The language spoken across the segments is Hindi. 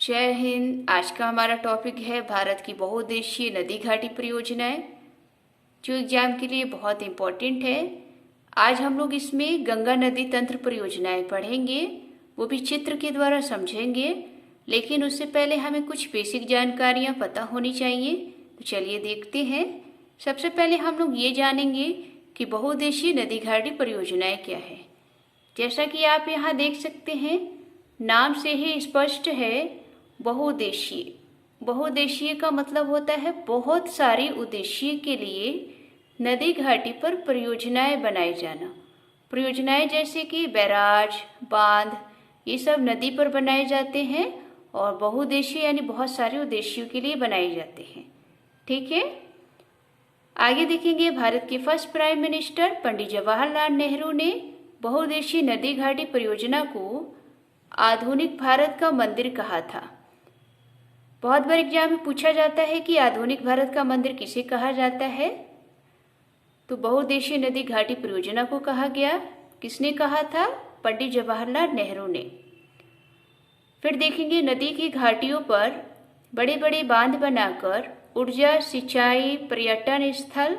जय हिंद। आज का हमारा टॉपिक है भारत की बहुउद्देशीय नदी घाटी परियोजनाएं, जो एग्जाम के लिए बहुत इम्पोर्टेंट है। आज हम लोग इसमें गंगा नदी तंत्र परियोजनाएं पढ़ेंगे, वो भी चित्र के द्वारा समझेंगे। लेकिन उससे पहले हमें कुछ बेसिक जानकारियां पता होनी चाहिए, तो चलिए देखते हैं। सबसे पहले हम लोग ये जानेंगे कि बहुउद्देशीय नदी घाटी परियोजनाएं क्या है। जैसा कि आप यहाँ देख सकते हैं, नाम से ही स्पष्ट है बहुउद्देशीय। बहुउद्देशीय का मतलब होता है बहुत सारी उद्देश्य के लिए नदी घाटी पर परियोजनाएं बनाई जाना। परियोजनाएं जैसे कि बैराज, बांध, ये सब नदी पर बनाए जाते हैं और बहुउद्देशीय यानी बहुत सारे उद्देश्यों के लिए बनाए जाते हैं। ठीक है, आगे देखेंगे। भारत के first prime minister Pandit Jawaharlal Nehru ने बहुउद्देशीय नदी घाटी परियोजना को आधुनिक भारत का मंदिर कहा था। बहुत बार एग्जाम में पूछा जाता है कि आधुनिक भारत का मंदिर किसे कहा जाता है, तो बहुउद्देशीय नदी घाटी परियोजना को कहा गया। किसने कहा था? पंडित जवाहरलाल नेहरू ने। फिर देखेंगे, नदी की घाटियों पर बड़े बड़े बांध बनाकर ऊर्जा, सिंचाई, पर्यटन स्थल,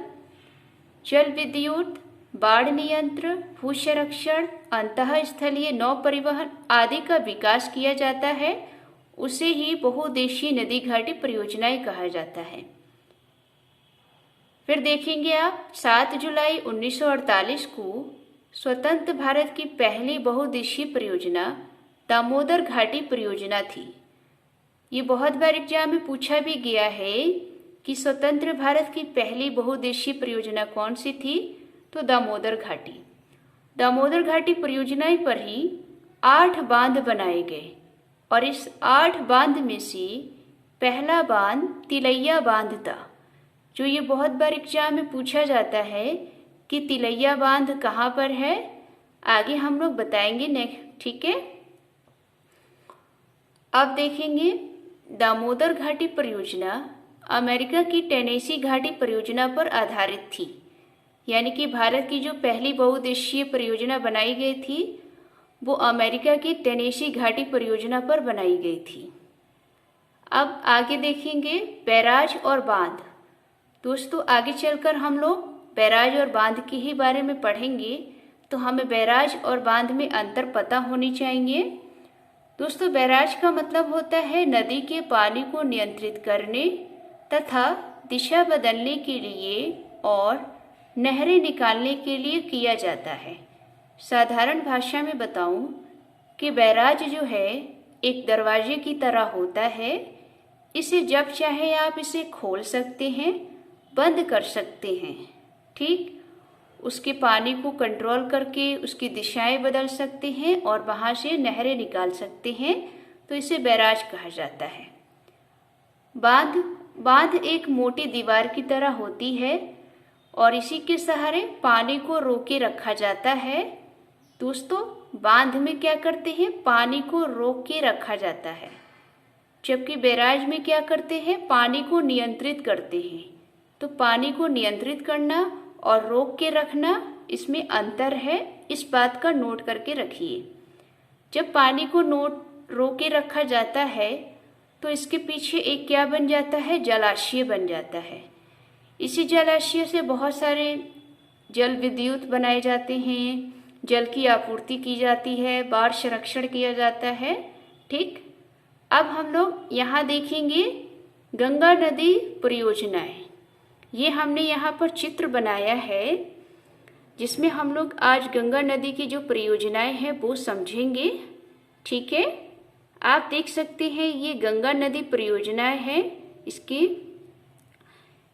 जल विद्युत, बाढ़ नियंत्रण, भू संरक्षण, अंतःस्थलीय नौ परिवहन आदि का विकास किया जाता है। उसे ही बहुउद्देशीय नदी घाटी परियोजनाएं कहा जाता है। फिर देखेंगे आप, 7 जुलाई 1948 को स्वतंत्र भारत की पहली बहुउद्देशीय परियोजना दामोदर घाटी परियोजना थी। ये बहुत बार एग्जाम में पूछा भी गया है कि स्वतंत्र भारत की पहली बहुउद्देशीय परियोजना कौन सी थी, तो दामोदर घाटी। दामोदर घाटी परियोजना पर ही 8 बांध बनाए गए और इस 8 बांध में से पहला बांध तिलैया बांध था, जो ये बहुत बार एग्जाम में पूछा जाता है कि तिलैया बांध कहाँ पर है। आगे हम लोग बताएंगे नेक्स्ट। ठीक है, अब देखेंगे, दामोदर घाटी परियोजना अमेरिका की टेनेसी घाटी परियोजना पर आधारित थी। यानी कि भारत की जो पहली बहुउद्देशीय परियोजना बनाई गई थी वो अमेरिका की टेनेसी घाटी परियोजना पर बनाई गई थी। अब आगे देखेंगे बैराज और बांध। दोस्तों, आगे चलकर हम लोग बैराज और बांध के ही बारे में पढ़ेंगे, तो हमें बैराज और बांध में अंतर पता होनी चाहिए। दोस्तों, बैराज का मतलब होता है नदी के पानी को नियंत्रित करने तथा दिशा बदलने के लिए और नहरें निकालने के लिए किया जाता है। साधारण भाषा में बताऊं कि बैराज जो है एक दरवाजे की तरह होता है। इसे जब चाहे आप इसे खोल सकते हैं, बंद कर सकते हैं। ठीक, उसके पानी को कंट्रोल करके उसकी दिशाएं बदल सकते हैं और वहां से नहरें निकाल सकते हैं, तो इसे बैराज कहा जाता है। बांध एक मोटी दीवार की तरह होती है और इसी के सहारे पानी को रोके रखा जाता है। दोस्तों, बांध में क्या करते हैं? पानी को रोक के रखा जाता है, जबकि बैराज में क्या करते हैं? पानी को नियंत्रित करते हैं। तो पानी को नियंत्रित करना और रोक के रखना, इसमें अंतर है। इस बात का नोट करके रखिए। जब पानी को रोक के रखा जाता है तो इसके पीछे एक क्या बन जाता है? जलाशय बन जाता है। इसी जलाशय से बहुत सारे जल विद्युत बनाए जाते हैं, जल की आपूर्ति की जाती है, बाढ़ संरक्षण किया जाता है। ठीक, अब हम लोग यहाँ देखेंगे गंगा नदी परियोजनाएं। ये हमने यहाँ पर चित्र बनाया है, जिसमें हम लोग आज गंगा नदी की जो परियोजनाएं हैं वो समझेंगे। ठीक है, आप देख सकते हैं ये गंगा नदी परियोजनाएं हैं।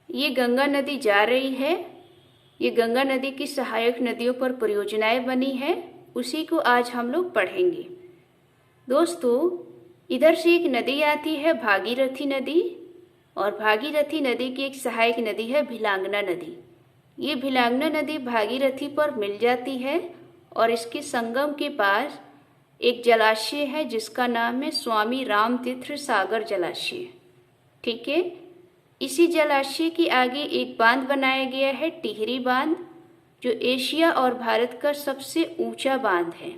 ये गंगा नदी जा रही है। ये गंगा नदी की सहायक नदियों पर परियोजनाएं बनी है, उसी को आज हम लोग पढ़ेंगे। दोस्तों, इधर से एक नदी आती है भागीरथी नदी, और भागीरथी नदी की एक सहायक नदी है भिलांगना नदी। ये भिलांगना नदी भागीरथी पर मिल जाती है और इसके संगम के पास एक जलाशय है जिसका नाम है स्वामी रामतीर्थ सागर जलाशय। ठीक है, इसी जलाशय के आगे एक बांध बनाया गया है, टिहरी बांध, जो एशिया और भारत का सबसे ऊंचा बांध है।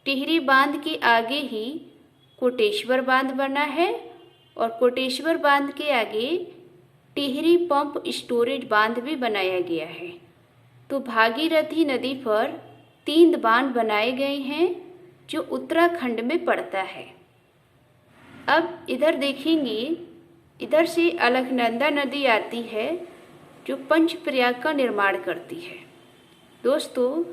टिहरी बांध के आगे ही कोटेश्वर बांध बना है और कोटेश्वर बांध के आगे टिहरी पंप स्टोरेज बांध भी बनाया गया है। तो भागीरथी नदी पर 3 बांध बनाए गए हैं जो उत्तराखंड में पड़ता है। अब इधर देखेंगे, इधर से अलकनंदा नदी आती है जो पंचप्रयाग का निर्माण करती है। दोस्तों,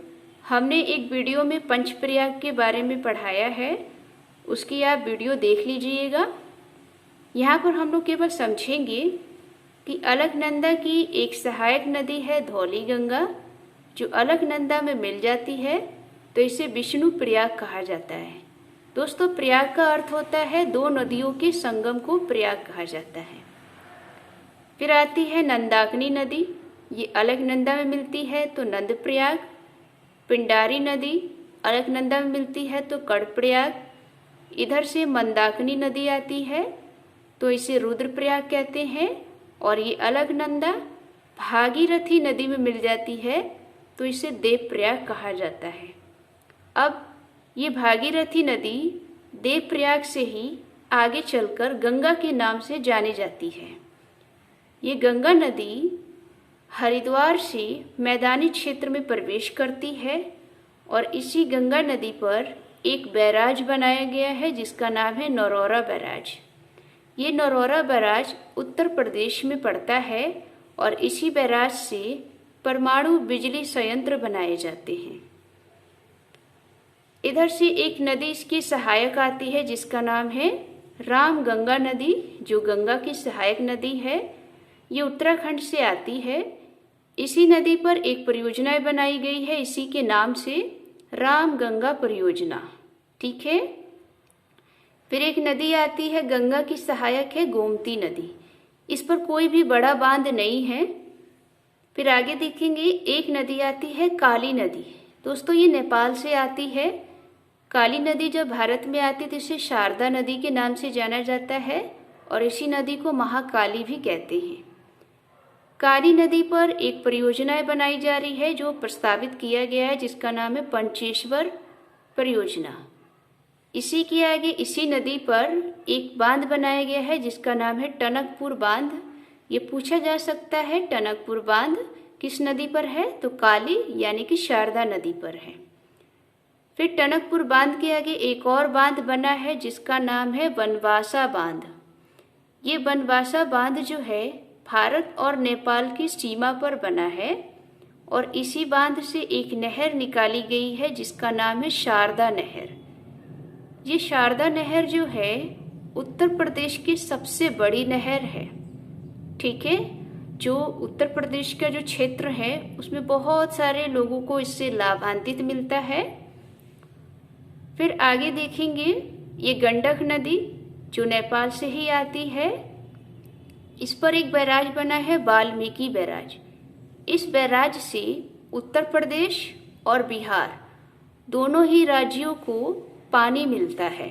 हमने एक वीडियो में पंचप्रयाग के बारे में पढ़ाया है, उसकी आप वीडियो देख लीजिएगा। यहाँ पर हम लोग केवल समझेंगे कि अलकनंदा की एक सहायक नदी है धौली गंगा, जो अलकनंदा में मिल जाती है तो इसे विष्णु प्रयाग कहा जाता है। दोस्तों, प्रयाग का अर्थ होता है 2 नदियों के संगम को प्रयाग कहा जाता है। फिर आती है नंदाकिनी नदी, ये अलकनंदा में मिलती है तो नंद प्रयाग। पिंडारी नदी अलकनंदा में मिलती है तो कर्णप्रयाग। इधर से मंदाकिनी नदी आती है तो इसे रुद्रप्रयाग कहते हैं और ये अलकनंदा भागीरथी नदी में मिल जाती है तो इसे देवप्रयाग कहा जाता है। अब ये भागीरथी नदी देवप्रयाग से ही आगे चलकर गंगा के नाम से जानी जाती है। ये गंगा नदी हरिद्वार से मैदानी क्षेत्र में प्रवेश करती है और इसी गंगा नदी पर एक बैराज बनाया गया है जिसका नाम है नरौरा बैराज। ये नरौरा बैराज उत्तर प्रदेश में पड़ता है और इसी बैराज से परमाणु बिजली संयंत्र बनाए जाते हैं। इधर से एक नदी इसकी सहायक आती है जिसका नाम है रामगंगा नदी, जो गंगा की सहायक नदी है। ये उत्तराखंड से आती है। इसी नदी पर एक परियोजना बनाई गई है इसी के नाम से, रामगंगा परियोजना। ठीक है। फिर एक नदी आती है गंगा की सहायक है गोमती नदी, इस पर कोई भी बड़ा बांध नहीं है। फिर आगे देखेंगे एक नदी आती है काली नदी। दोस्तों, ये नेपाल से आती है। काली नदी जब भारत में आती तो इसे शारदा नदी के नाम से जाना जाता है और इसी नदी को महाकाली भी कहते हैं। काली नदी पर एक परियोजना बनाई जा रही है जो प्रस्तावित किया गया है जिसका नाम है पंचेश्वर परियोजना। इसी के आगे इसी नदी पर एक बांध बनाया गया है जिसका नाम है टनकपुर बांध। ये पूछा जा सकता है टनकपुर बांध किस नदी पर है, तो काली यानी कि शारदा नदी पर है। फिर टनकपुर बांध के आगे एक और बांध बना है जिसका नाम है बनवासा बांध। ये बनवासा बांध जो है भारत और नेपाल की सीमा पर बना है और इसी बांध से एक नहर निकाली गई है जिसका नाम है शारदा नहर। ये शारदा नहर जो है उत्तर प्रदेश की सबसे बड़ी नहर है। ठीक है। जो उत्तर प्रदेश का जो क्षेत्र है उसमें बहुत सारे लोगों को इससे लाभान्वित मिलता है। फिर आगे देखेंगे ये गंडक नदी जो नेपाल से ही आती है। इस पर एक बैराज बना है वाल्मीकि बैराज। इस बैराज से उत्तर प्रदेश और बिहार दोनों ही राज्यों को पानी मिलता है।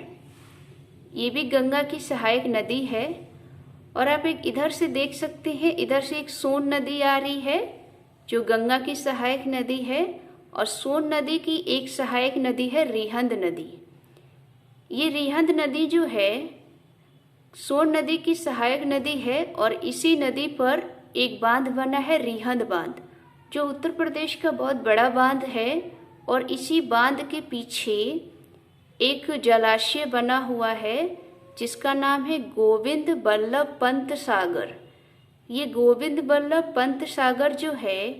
ये भी गंगा की सहायक नदी है। और आप एक इधर से देख सकते हैं, इधर से एक सोन नदी आ रही है जो गंगा की सहायक नदी है और सोन नदी की एक सहायक नदी है रिहंद नदी। ये रिहंद नदी जो है सोन नदी की सहायक नदी है और इसी नदी पर एक बांध बना है रिहंद बांध, जो उत्तर प्रदेश का बहुत बड़ा बांध है। और इसी बांध के पीछे एक जलाशय बना हुआ है जिसका नाम है गोविंद बल्लभ पंत सागर। ये गोविंद बल्लभ पंत सागर जो है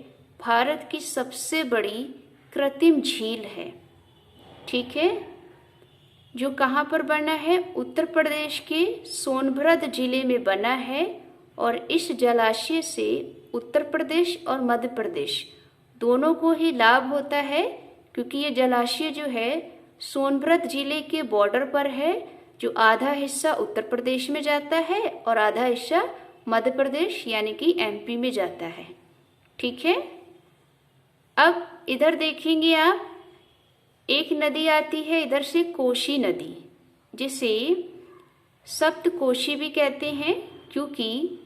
भारत की सबसे बड़ी कृत्रिम झील है। ठीक है। जो कहाँ पर बना है, उत्तर प्रदेश के सोनभद्र जिले में बना है और इस जलाशय से उत्तर प्रदेश और मध्य प्रदेश दोनों को ही लाभ होता है क्योंकि ये जलाशय जो है सोनभद्र जिले के बॉर्डर पर है, जो आधा हिस्सा उत्तर प्रदेश में जाता है और आधा हिस्सा मध्य प्रदेश यानी कि एमपी में जाता है। ठीक है। अब इधर देखेंगे आप, एक नदी आती है इधर से कोशी नदी, जिसे सप्तकोशी भी कहते हैं क्योंकि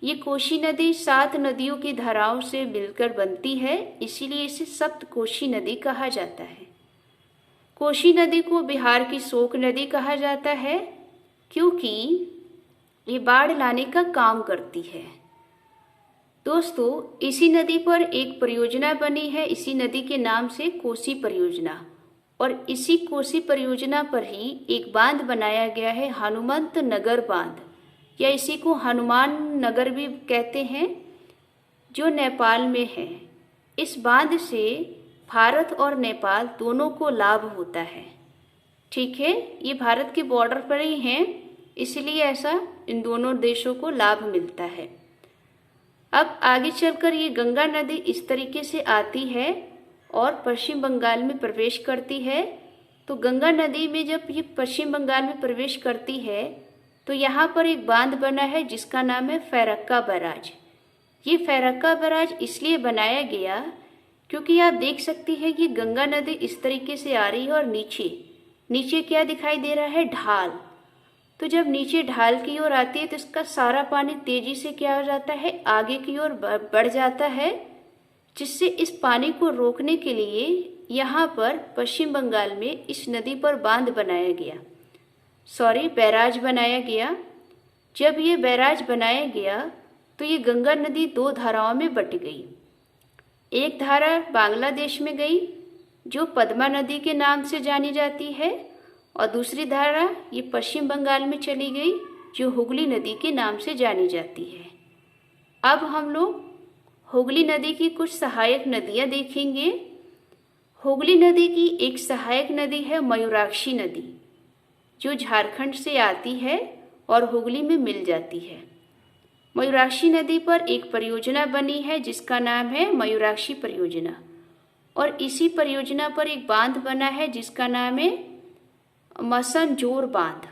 ये कोशी नदी 7 नदियों की धाराओं से मिलकर बनती है, इसीलिए इसे सप्तकोशी नदी कहा जाता है। कोसी नदी को बिहार की शोक नदी कहा जाता है क्योंकि ये बाढ़ लाने का काम करती है। दोस्तों, इसी नदी पर एक परियोजना बनी है, इसी नदी के नाम से कोसी परियोजना, और इसी कोसी परियोजना पर ही एक बांध बनाया गया है, हनुमंत नगर बांध, या इसी को हनुमान नगर भी कहते हैं, जो नेपाल में है। इस बांध से भारत और नेपाल दोनों को लाभ होता है। ठीक है, ये भारत के बॉर्डर पर ही हैं, इसलिए ऐसा इन दोनों देशों को लाभ मिलता है। अब आगे चलकर ये गंगा नदी इस तरीके से आती है और पश्चिम बंगाल में प्रवेश करती है। तो गंगा नदी में जब ये पश्चिम बंगाल में प्रवेश करती है तो यहाँ पर एक बांध बना है जिसका नाम है फरक्का बैराज। ये फरक्का बैराज इसलिए बनाया गया क्योंकि आप देख सकती हैं कि गंगा नदी इस तरीके से आ रही है और नीचे क्या दिखाई दे रहा है, ढाल। तो जब नीचे ढाल की ओर आती है तो इसका सारा पानी तेजी से क्या हो जाता है, आगे की ओर बढ़ जाता है, जिससे इस पानी को रोकने के लिए यहाँ पर पश्चिम बंगाल में इस नदी पर बांध बनाया गया, बैराज बनाया गया। जब ये बैराज बनाया गया तो ये गंगा नदी दो धाराओं में बट गई। एक धारा बांग्लादेश में गई जो पद्मा नदी के नाम से जानी जाती है, और दूसरी धारा ये पश्चिम बंगाल में चली गई जो हुगली नदी के नाम से जानी जाती है। अब हम लोग हुगली नदी की कुछ सहायक नदियाँ देखेंगे। हुगली नदी की एक सहायक नदी है मयूराक्षी नदी, जो झारखंड से आती है और हुगली में मिल जाती है। मयूराक्षी नदी पर एक परियोजना बनी है जिसका नाम है मयूराक्षी परियोजना, और इसी परियोजना पर एक बांध बना है जिसका नाम है मसनजोर बांध।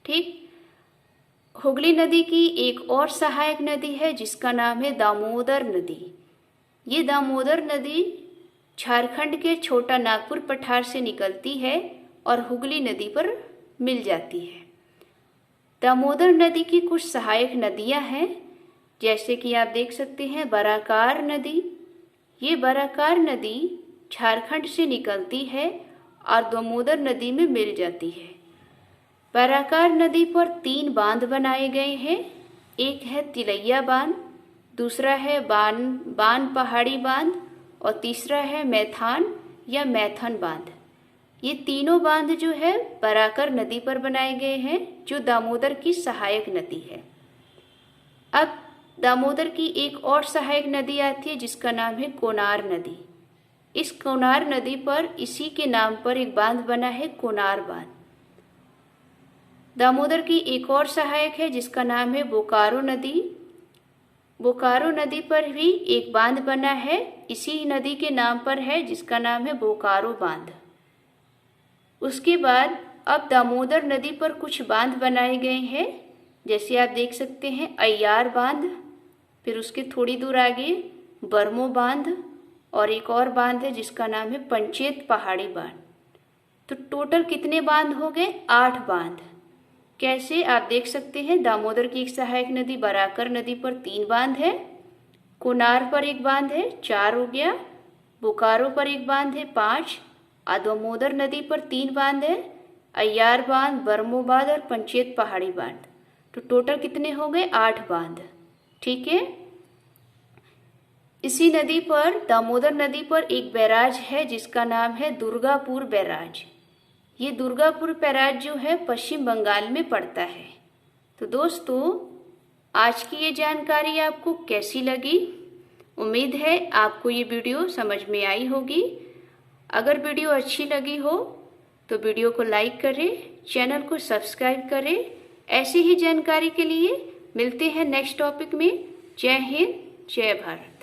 ठीक, हुगली नदी की एक और सहायक नदी है जिसका नाम है दामोदर नदी। ये दामोदर नदी झारखंड के छोटा नागपुर पठार से निकलती है और हुगली नदी पर मिल जाती है। दामोदर नदी की कुछ सहायक नदियां हैं, जैसे कि आप देख सकते हैं बराकार नदी। ये बराकार नदी झारखंड से निकलती है और दामोदर नदी में मिल जाती है। बराकार नदी पर 3 बांध बनाए गए हैं। एक है तिलैया बांध, दूसरा है बान पहाड़ी बांध, और तीसरा है मैथान या मैथन बांध। ये तीनों बांध जो है बराकर नदी पर बनाए गए हैं, जो दामोदर की सहायक नदी है। अब दामोदर की एक और सहायक नदी आती है जिसका नाम है कोनार नदी। इस कोनार नदी पर इसी के नाम पर एक बांध बना है, कोनार बांध। दामोदर की एक और सहायक है जिसका नाम है बोकारो नदी। बोकारो नदी पर भी एक बांध बना है, इसी नदी के नाम पर है जिसका नाम है बोकारो बांध। उसके बाद अब दामोदर नदी पर कुछ बांध बनाए गए हैं, जैसे आप देख सकते हैं अय्यार बांध, फिर उसके थोड़ी दूर आगे बरमो बांध, और एक और बांध है जिसका नाम है पंचेत पहाड़ी बांध। तो टोटल कितने बांध हो गए? 8 बांध। कैसे? आप देख सकते हैं दामोदर की एक सहायक नदी बराकर नदी पर 3 बांध है, कोनार पर एक बांध है, 4 हो गया, बोकारो पर एक बांध है, 5, दामोदर नदी पर 3 बांध है, अय्यार बांध, बरमो बांध और पंचेत पहाड़ी बांध। तो टोटल कितने हो गए? 8 बांध। ठीक है। इसी नदी पर, दामोदर नदी पर एक बैराज है जिसका नाम है दुर्गापुर बैराज। ये दुर्गापुर बैराज जो है पश्चिम बंगाल में पड़ता है। तो दोस्तों, आज की ये जानकारी आपको कैसी लगी? उम्मीद है आपको ये वीडियो समझ में आई होगी। अगर वीडियो अच्छी लगी हो तो वीडियो को लाइक करें, चैनल को सब्सक्राइब करें। ऐसी ही जानकारी के लिए मिलते हैं नेक्स्ट टॉपिक में। जय हिंद, जय भारत।